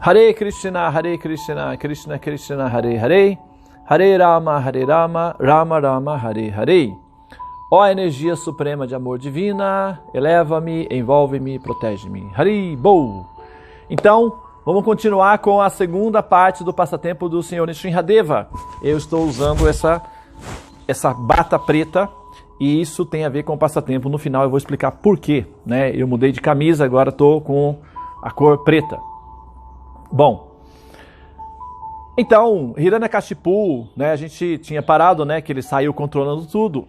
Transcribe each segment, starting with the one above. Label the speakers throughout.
Speaker 1: Hare Krishna, Krishna Krishna, Hare Hare, Hare Rama, Rama Rama, Hare Hare. Ó energia suprema de amor divina, eleva-me, envolve-me, protege-me. Hari Bol. Então, vamos continuar com a segunda parte do passatempo do Senhor Nrsimhadeva. Eu estou usando essa bata preta e isso tem a ver com o passatempo. No final eu vou explicar por quê, né? Eu mudei de camisa, agora estou com a cor preta. Bom, então, Hiranyakashipu, né, a gente tinha parado, né, que ele saiu controlando tudo.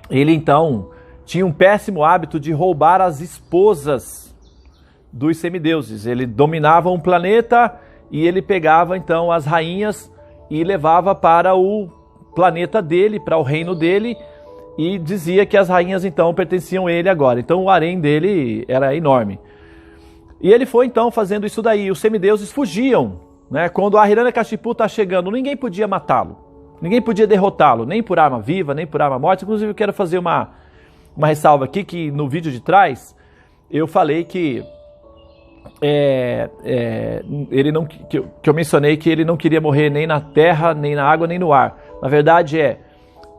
Speaker 1: Ele, então, tinha um péssimo hábito de roubar as esposas dos semideuses. Ele dominava um planeta e ele pegava, então, as rainhas e levava para o planeta dele, para o reino dele, e dizia que as rainhas, então, pertenciam a ele agora. Então, o harém dele era enorme. E ele foi, então, fazendo isso daí. Os semideuses fugiam, né? Quando a Hiranyakashipu está chegando, ninguém podia matá-lo. Ninguém podia derrotá-lo, nem por arma viva, nem por arma morta. Inclusive, eu quero fazer uma ressalva aqui, que no vídeo de trás, eu falei que ele não, que eu mencionei que ele não queria morrer nem na terra, nem na água, nem no ar. Na verdade,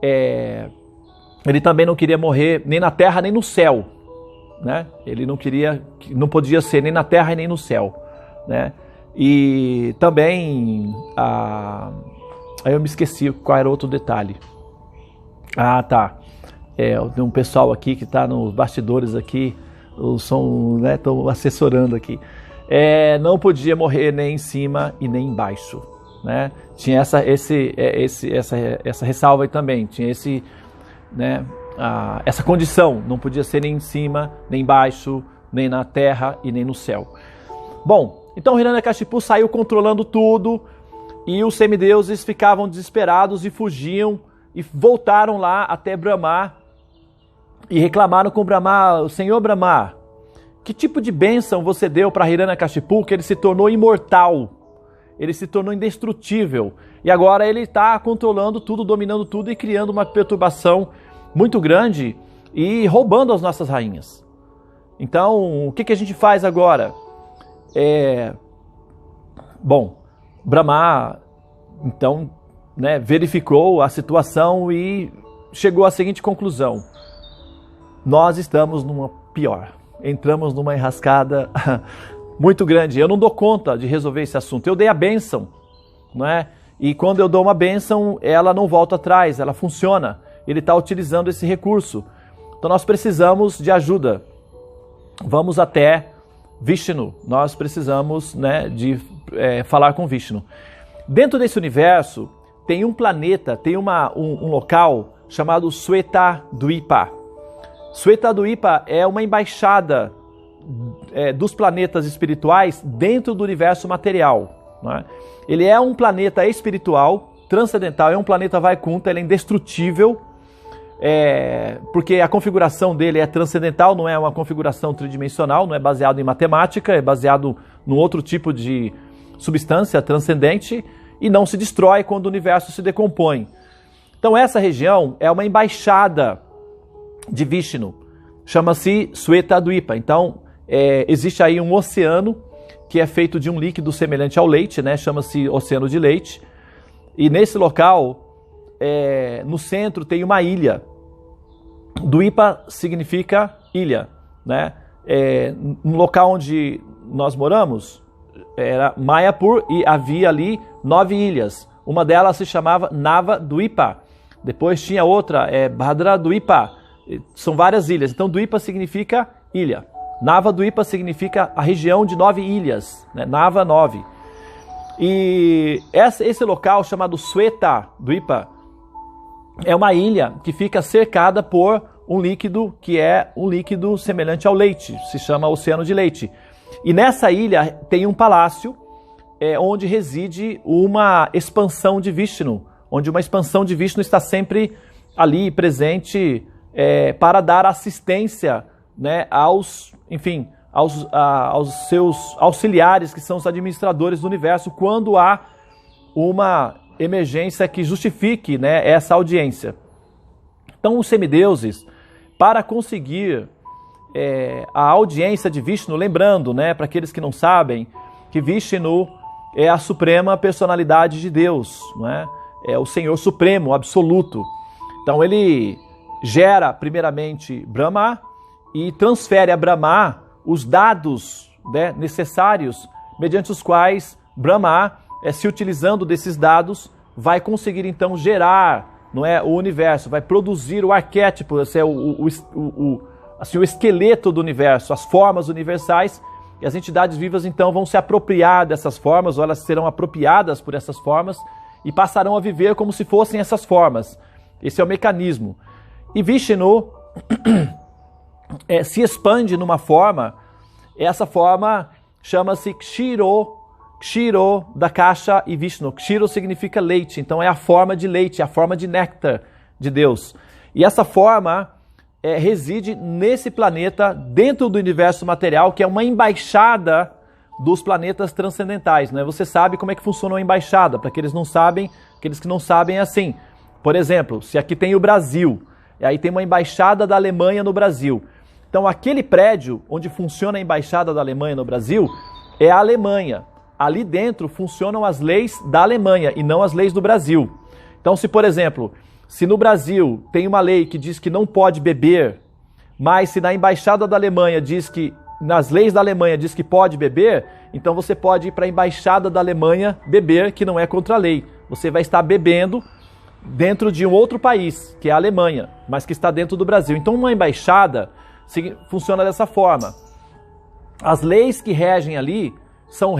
Speaker 1: ele também não queria morrer nem na terra, nem no céu. Né? Ele não podia ser nem na terra e nem no céu, né? E também aí eu me esqueci qual era outro detalhe. Tá. Tem um pessoal aqui que está nos bastidores aqui, o som, né? Estão assessorando aqui. Não podia morrer nem em cima e nem embaixo, né? Tinha essa ressalva aí também. Tinha né? Essa condição, não podia ser nem em cima, nem embaixo, nem na terra e nem no céu. Bom, então Hiranyakashipu saiu controlando tudo e os semideuses ficavam desesperados e fugiam e voltaram lá até Brahma e reclamaram com Brahma: Senhor Brahma, que tipo de bênção você deu para Hiranyakashipu que ele se tornou imortal, ele se tornou indestrutível e agora ele está controlando tudo, dominando tudo e criando uma perturbação muito grande e roubando as nossas rainhas. Então, o que a gente faz agora? Bom, Brahma, então, né, verificou a situação e chegou à seguinte conclusão: nós estamos numa pior, entramos numa enrascada muito grande. Eu não dou conta de resolver esse assunto. Eu dei a bênção, né? E quando eu dou uma bênção, ela não volta atrás, ela funciona. Ele está utilizando esse recurso. Então nós precisamos de ajuda. Vamos até Vishnu. Nós precisamos, né, de falar com Vishnu. Dentro desse universo tem um planeta, tem um local chamado Swetadvipa. Swetadvipa é uma embaixada dos planetas espirituais dentro do universo material, né? Ele é um planeta espiritual, transcendental, é um planeta Vaikunta, ele é indestrutível. Porque a configuração dele é transcendental, não é uma configuração tridimensional, não é baseado em matemática, é baseado num outro tipo de substância transcendente e não se destrói quando o universo se decompõe. Então essa região é uma embaixada de Vishnu, chama-se Swetadvipa. Então existe aí um oceano que é feito de um líquido semelhante ao leite, né? Chama-se Oceano de Leite, e nesse local no centro tem uma ilha. Dvipa significa ilha, né? No local onde nós moramos era Mayapur e havia ali 9 ilhas. Uma delas se chamava Navadvipa. Depois tinha outra, Bhadradvipa. São várias ilhas. Então Dvipa significa ilha. Navadvipa significa a região de 9 ilhas, né? Nava 9. E esse local chamado Swetadvipa é uma ilha que fica cercada por um líquido que é um líquido semelhante ao leite, se chama Oceano de Leite. E nessa ilha tem um palácio onde reside uma expansão de Vishnu, onde uma expansão de Vishnu está sempre ali presente para dar assistência, né, aos seus auxiliares, que são os administradores do universo, quando há uma emergência que justifique, né, essa audiência. Então os semideuses, para conseguir a audiência de Vishnu, lembrando, né, para aqueles que não sabem, que Vishnu é a suprema personalidade de Deus, não é? É o Senhor Supremo, absoluto. Então ele gera primeiramente Brahma e transfere a Brahma os dados, né, necessários, mediante os quais Brahma, se utilizando desses dados, vai conseguir então gerar, não é, o universo, vai produzir o arquétipo, esse é o esqueleto do universo, as formas universais, e as entidades vivas então vão se apropriar dessas formas, ou elas serão apropriadas por essas formas e passarão a viver como se fossem essas formas. Esse é o mecanismo. E Vishnu se expande numa forma, essa forma chama-se Kshiro da caixa e Vishnu. Kshiro significa leite, então é a forma de leite, a forma de néctar de Deus. E essa forma reside nesse planeta, dentro do universo material, que é uma embaixada dos planetas transcendentais, né? Você sabe como é que funciona uma embaixada, para aqueles que não sabem é assim. Por exemplo, se aqui tem o Brasil, e aí tem uma embaixada da Alemanha no Brasil. Então aquele prédio onde funciona a embaixada da Alemanha no Brasil é a Alemanha. Ali dentro funcionam as leis da Alemanha e não as leis do Brasil. Então se, por exemplo, se no Brasil tem uma lei que diz que não pode beber, mas se na embaixada da Alemanha diz que, nas leis da Alemanha diz que pode beber, então você pode ir para a embaixada da Alemanha beber, que não é contra a lei. Você vai estar bebendo dentro de um outro país, que é a Alemanha, mas que está dentro do Brasil. Então uma embaixada funciona dessa forma. As leis que regem ali são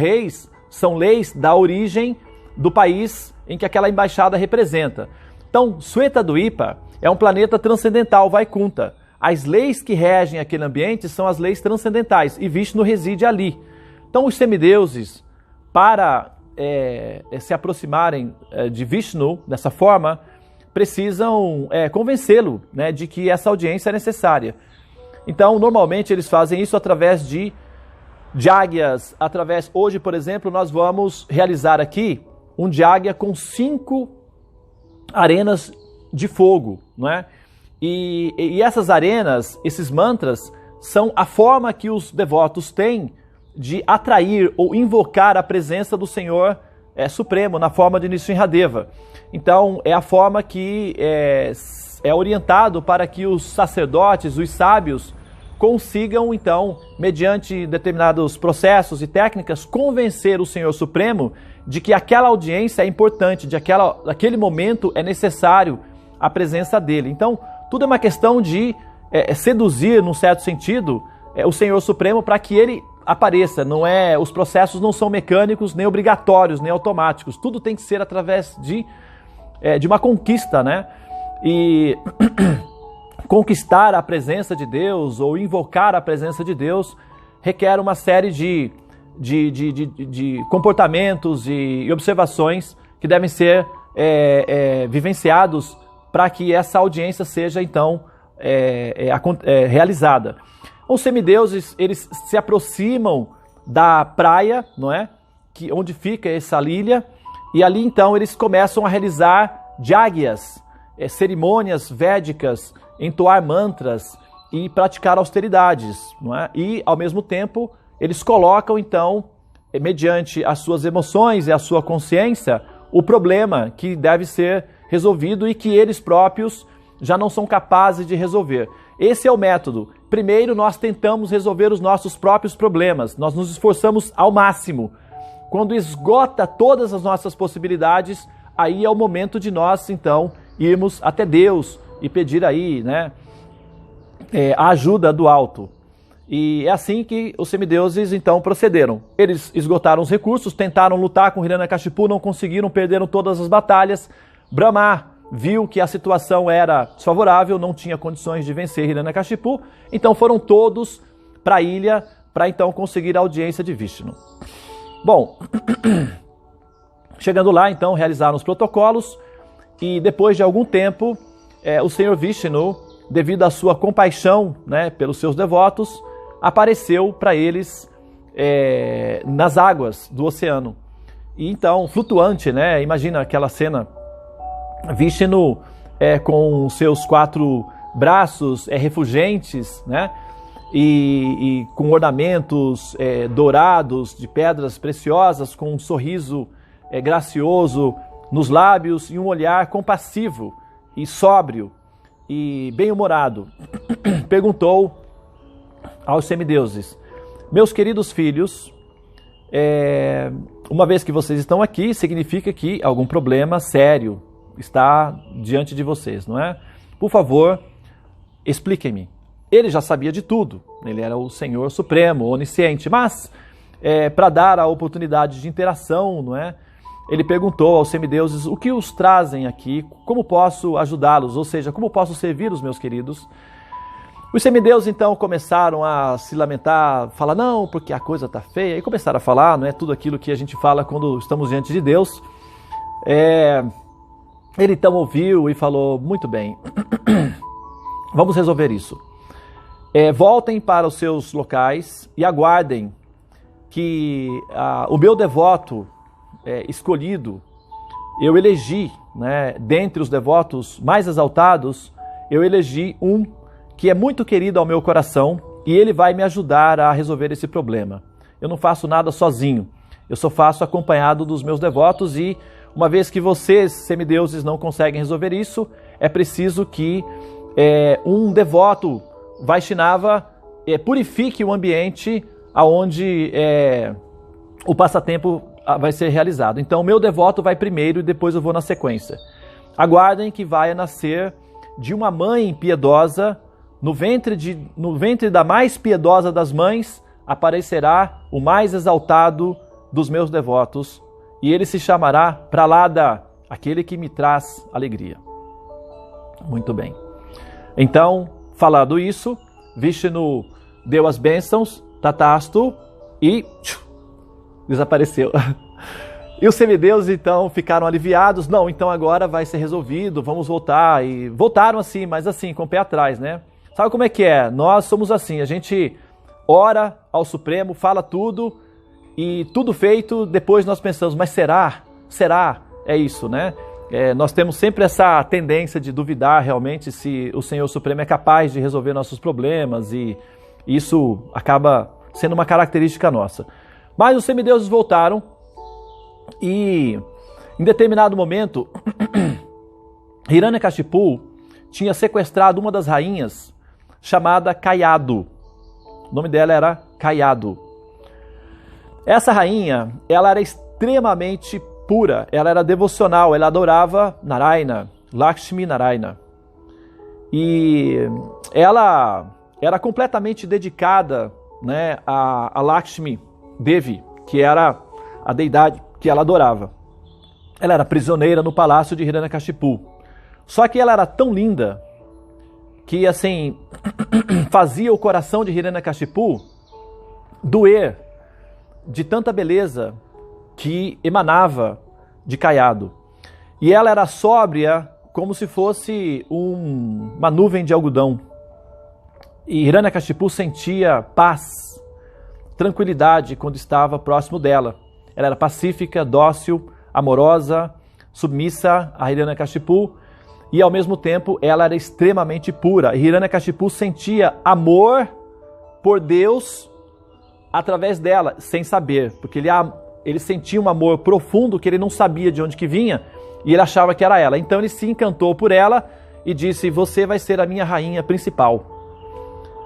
Speaker 1: leis da origem do país em que aquela embaixada representa. Então, Shweta-dvipa é um planeta transcendental, Vaikunta. As leis que regem aquele ambiente são as leis transcendentais e Vishnu reside ali. Então, os semideuses, para se aproximarem de Vishnu dessa forma, precisam convencê-lo, né, de que essa audiência é necessária. Então, normalmente eles fazem isso através de Jágyas, hoje, por exemplo, nós vamos realizar aqui um Jágya com 5 arenas de fogo, não é? E essas arenas, esses mantras, são a forma que os devotos têm de atrair ou invocar a presença do Senhor Supremo, na forma de Nrsimhadeva. Então, é a forma que é orientado para que os sacerdotes, os sábios, consigam, então, mediante determinados processos e técnicas, convencer o Senhor Supremo de que aquela audiência é importante, de que aquele momento é necessário a presença dele. Então, tudo é uma questão de seduzir, num certo sentido, o Senhor Supremo para que ele apareça. Os processos não são mecânicos, nem obrigatórios, nem automáticos. Tudo tem que ser através de uma conquista, né? E conquistar a presença de Deus ou invocar a presença de Deus requer uma série de comportamentos e observações que devem ser vivenciados para que essa audiência seja então realizada. Os semideuses, eles se aproximam da praia, não é? Onde fica essa ilha, e ali então eles começam a realizar jágyas, cerimônias védicas, entoar mantras e praticar austeridades, não é? E ao mesmo tempo eles colocam então, mediante as suas emoções e a sua consciência, o problema que deve ser resolvido e que eles próprios já não são capazes de resolver. Esse é o método. Primeiro nós tentamos resolver os nossos próprios problemas, nós nos esforçamos ao máximo. Quando esgota todas as nossas possibilidades, aí é o momento de nós então irmos até Deus e pedir aí, né, a ajuda do alto. E é assim que os semideuses então procederam. Eles esgotaram os recursos, tentaram lutar com Hiranyakashipu, não conseguiram, perderam todas as batalhas. Brahma viu que a situação era desfavorável, não tinha condições de vencer Hiranyakashipu, então foram todos para a ilha para então conseguir a audiência de Vishnu. Bom, chegando lá então realizaram os protocolos e depois de algum tempo o Senhor Vishnu, devido à sua compaixão, né, pelos seus devotos, apareceu para eles nas águas do oceano. E então, flutuante, né? Imagina aquela cena, Vishnu com seus 4 braços refulgentes, né? e com ornamentos dourados de pedras preciosas, com um sorriso gracioso nos lábios e um olhar compassivo e sóbrio e bem-humorado, perguntou aos semideuses: meus queridos filhos, uma vez que vocês estão aqui, significa que algum problema sério está diante de vocês, não é? Por favor, expliquem-me. Ele já sabia de tudo, ele era o Senhor Supremo, onisciente, mas para dar a oportunidade de interação, não é? Ele perguntou aos semideuses o que os trazem aqui, como posso ajudá-los, ou seja, como posso servir os meus queridos. Os semideuses então começaram a se lamentar, falar não, porque a coisa está feia, e começaram a falar, não é tudo aquilo que a gente fala quando estamos diante de Deus. Ele então ouviu e falou: muito bem, vamos resolver isso. Voltem para os seus locais e aguardem que o meu devoto escolhido, eu elegi, né, dentre os devotos mais exaltados, eu elegi um que é muito querido ao meu coração e ele vai me ajudar a resolver esse problema. Eu não faço nada sozinho, eu só faço acompanhado dos meus devotos e uma vez que vocês, semideuses, não conseguem resolver isso, é preciso que um devoto Vaishnava purifique o ambiente aonde o passatempo vai ser realizado. Então, o meu devoto vai primeiro e depois eu vou na sequência. Aguardem que vai nascer de uma mãe piedosa, no ventre da mais piedosa das mães, aparecerá o mais exaltado dos meus devotos, e ele se chamará Pralada, aquele que me traz alegria. Muito bem. Então, falado isso, Vishnu deu as bênçãos, Tatastu, e desapareceu. E os semideuses então ficaram aliviados. Não, então agora vai ser resolvido, vamos voltar. E voltaram assim, mas assim, com o pé atrás, né? Sabe como é que é? Nós somos assim, a gente ora ao Supremo, fala tudo, e tudo feito, depois nós pensamos, mas será? Será? É isso, né? Nós temos sempre essa tendência de duvidar realmente se o Senhor Supremo é capaz de resolver nossos problemas, e isso acaba sendo uma característica nossa. Mas os semideuses voltaram e, em determinado momento, Hiranyakashipu tinha sequestrado uma das rainhas chamada Kayadu. O nome dela era Kayadu. Essa rainha, ela era extremamente pura, ela era devocional, ela adorava Narayana, Lakshmi Narayana. E ela era completamente dedicada, né, a Lakshmi Devi, que era a deidade que ela adorava. Ela era prisioneira no palácio de Hiranyakashipu. Só que ela era tão linda que, assim, fazia o coração de Hiranyakashipu doer de tanta beleza que emanava de Kayadu. E ela era sóbria como se fosse uma nuvem de algodão. E Hiranyakashipu sentia paz, tranquilidade quando estava próximo dela. Ela era pacífica, dócil, amorosa, submissa a Hiranyakashipu, e ao mesmo tempo ela era extremamente pura. E Hiranyakashipu sentia amor por Deus através dela, sem saber, porque ele sentia um amor profundo que ele não sabia de onde que vinha, e ele achava que era ela. Então ele se encantou por ela e disse: você vai ser a minha rainha principal.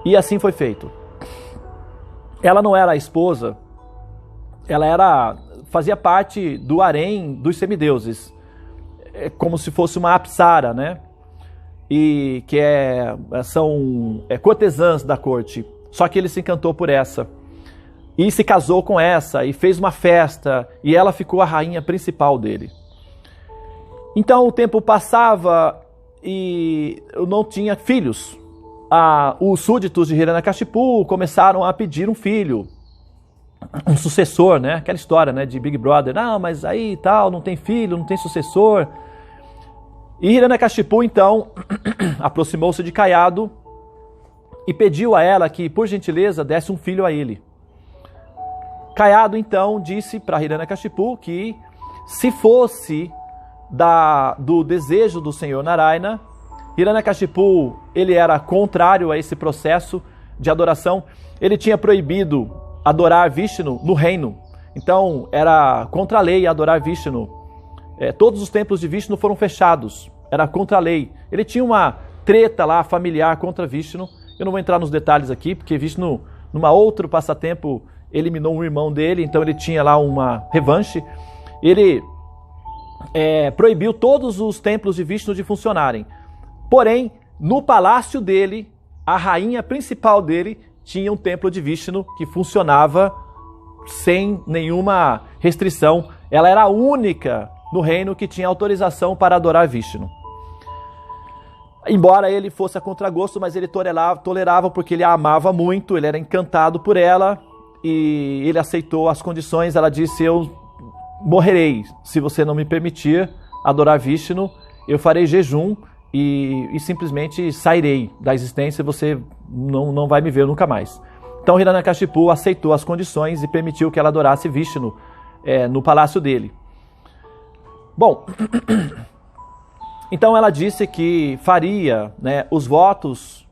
Speaker 1: E assim foi feito. Ela não era a esposa, ela fazia parte do harém dos semideuses, como se fosse uma apsara, né? E que são cortesãs da corte. Só que ele se encantou por essa e se casou com essa e fez uma festa, e ela ficou a rainha principal dele. Então o tempo passava e eu não tinha filhos. Os súditos de Hiranyakashipu começaram a pedir um filho, um sucessor, né? Aquela história, né, de Big Brother. Não, mas aí tal, não tem filho, não tem sucessor. E Hiranyakashipu então aproximou-se de Kayadu e pediu a ela que, por gentileza, desse um filho a ele. Kayadu então disse para Hiranyakashipu que, se fosse do desejo do Senhor Narayana, Hiranyakashipu, ele era contrário a esse processo de adoração, ele tinha proibido adorar Vishnu no reino. Então, era contra a lei adorar Vishnu. Todos os templos de Vishnu foram fechados. Era contra a lei. Ele tinha uma treta lá familiar contra Vishnu. Eu não vou entrar nos detalhes aqui, porque Vishnu, numa outro passatempo, eliminou um irmão dele, então ele tinha lá uma revanche. Ele proibiu todos os templos de Vishnu de funcionarem. Porém, no palácio dele, a rainha principal dele tinha um templo de Vishnu que funcionava sem nenhuma restrição. Ela era a única no reino que tinha autorização para adorar Vishnu. Embora ele fosse a contragosto, mas ele tolerava porque ele a amava muito, ele era encantado por ela e ele aceitou as condições. Ela disse: eu morrerei se você não me permitir adorar Vishnu, eu farei jejum e simplesmente sairei da existência e você não vai me ver nunca mais. Então Hiranyakashipu aceitou as condições e permitiu que ela adorasse Vishnu no palácio dele. Bom, então ela disse que faria, né, os votos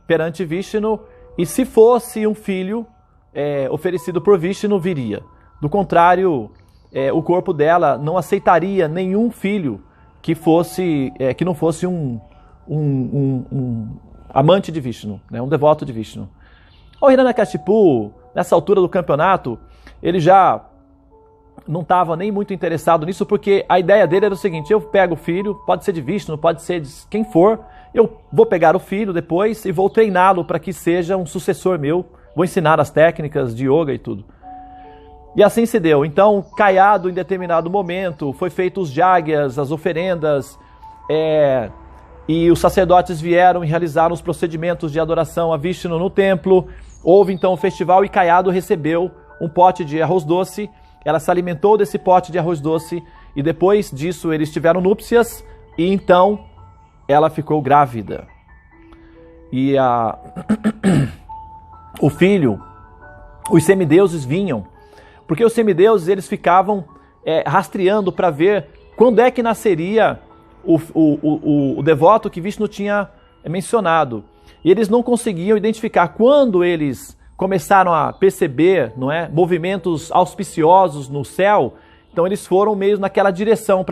Speaker 1: perante Vishnu, e se fosse um filho oferecido por Vishnu, viria. Do contrário, o corpo dela não aceitaria nenhum filho que não fosse um amante de Vishnu, né, um devoto de Vishnu. O Hiranyakashipu, nessa altura do campeonato, ele já não estava nem muito interessado nisso, porque a ideia dele era o seguinte: eu pego o filho, pode ser de Vishnu, pode ser de quem for, eu vou pegar o filho depois e vou treiná-lo para que seja um sucessor meu, vou ensinar as técnicas de yoga e tudo. E assim se deu. Então, Caiado, em determinado momento, foi feito os jágyas, as oferendas, e os sacerdotes vieram e realizaram os procedimentos de adoração a Vishnu no templo. Houve então um festival e Caiado recebeu um pote de arroz doce. Ela se alimentou desse pote de arroz doce e depois disso eles tiveram núpcias e então ela ficou grávida. E o filho, os semideuses vinham, porque os semideuses eles ficavam rastreando para ver quando é que nasceria o devoto que Vishnu tinha mencionado. E eles não conseguiam identificar. Quando eles começaram a perceber, não é, movimentos auspiciosos no céu, então eles foram meio naquela direção,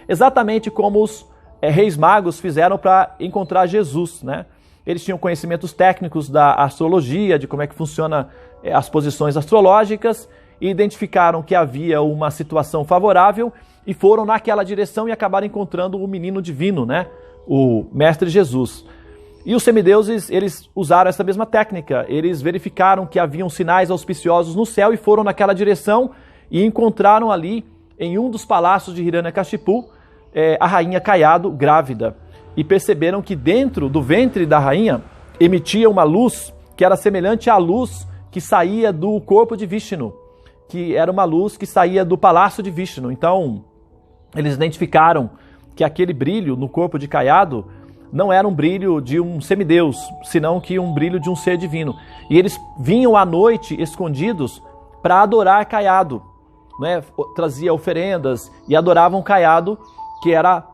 Speaker 1: exatamente como os reis magos fizeram para encontrar Jesus, né? Eles tinham conhecimentos técnicos da astrologia, de como é que funciona as posições astrológicas, e identificaram que havia uma situação favorável e foram naquela direção e acabaram encontrando o menino divino, né? O Mestre Jesus. E os semideuses, eles usaram essa mesma técnica. Eles verificaram que haviam sinais auspiciosos no céu e foram naquela direção e encontraram ali, em um dos palácios de Hiranyakashipu, a rainha Caiado grávida. E perceberam que dentro do ventre da rainha emitia uma luz que era semelhante à luz que saía do corpo de Vishnu, que era uma luz que saía do palácio de Vishnu. Então, eles identificaram que aquele brilho no corpo de Caiado não era um brilho de um semideus, senão que um brilho de um ser divino. E eles vinham à noite escondidos para adorar Caiado, né? Trazia oferendas e adoravam Caiado, que era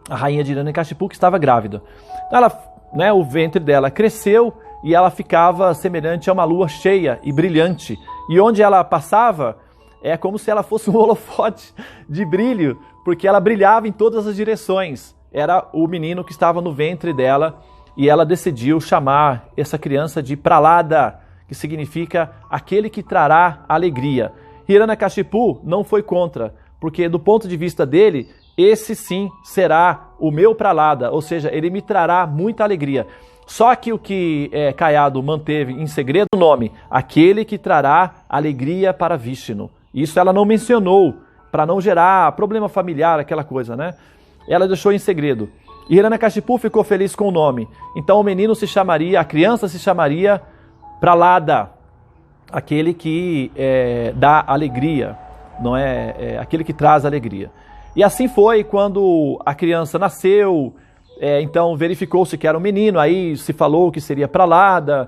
Speaker 1: a rainha de Hiranyakashipu, que estava grávida. Então ela, né, o ventre dela cresceu e ela ficava semelhante a uma lua cheia e brilhante. E onde ela passava, é como se ela fosse um holofote de brilho, porque ela brilhava em todas as direções. Era o menino que estava no ventre dela e ela decidiu chamar essa criança de Pralada, que significa aquele que trará alegria. Hiranyakashipu não foi contra, porque do ponto de vista dele, esse sim será o meu Pralada, ou seja, ele me trará muita alegria. Só que o que Caiado manteve em segredo o nome, aquele que trará alegria para Vishnu. Isso ela não mencionou, para não gerar problema familiar, aquela coisa, né? Ela deixou em segredo. E Hiranyakashipu ficou feliz com o nome. Então o menino se chamaria, a criança se chamaria Pralada, aquele que dá alegria, não é? Aquele que traz alegria. E assim foi quando a criança nasceu. Então verificou-se que era um menino, aí se falou que seria Pralada,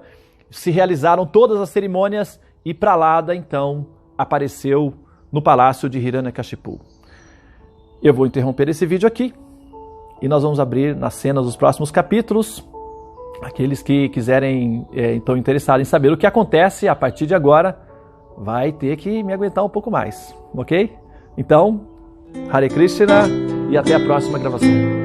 Speaker 1: se realizaram todas as cerimônias e Pralada então apareceu no palácio de Hiranyakashipu. Eu vou interromper esse vídeo aqui e nós vamos abrir nas cenas dos próximos capítulos Aqueles que quiserem, estão interessados em saber o que acontece a partir de agora, vai ter que me aguentar um pouco mais, ok? Então, Hare Krishna e até a próxima gravação.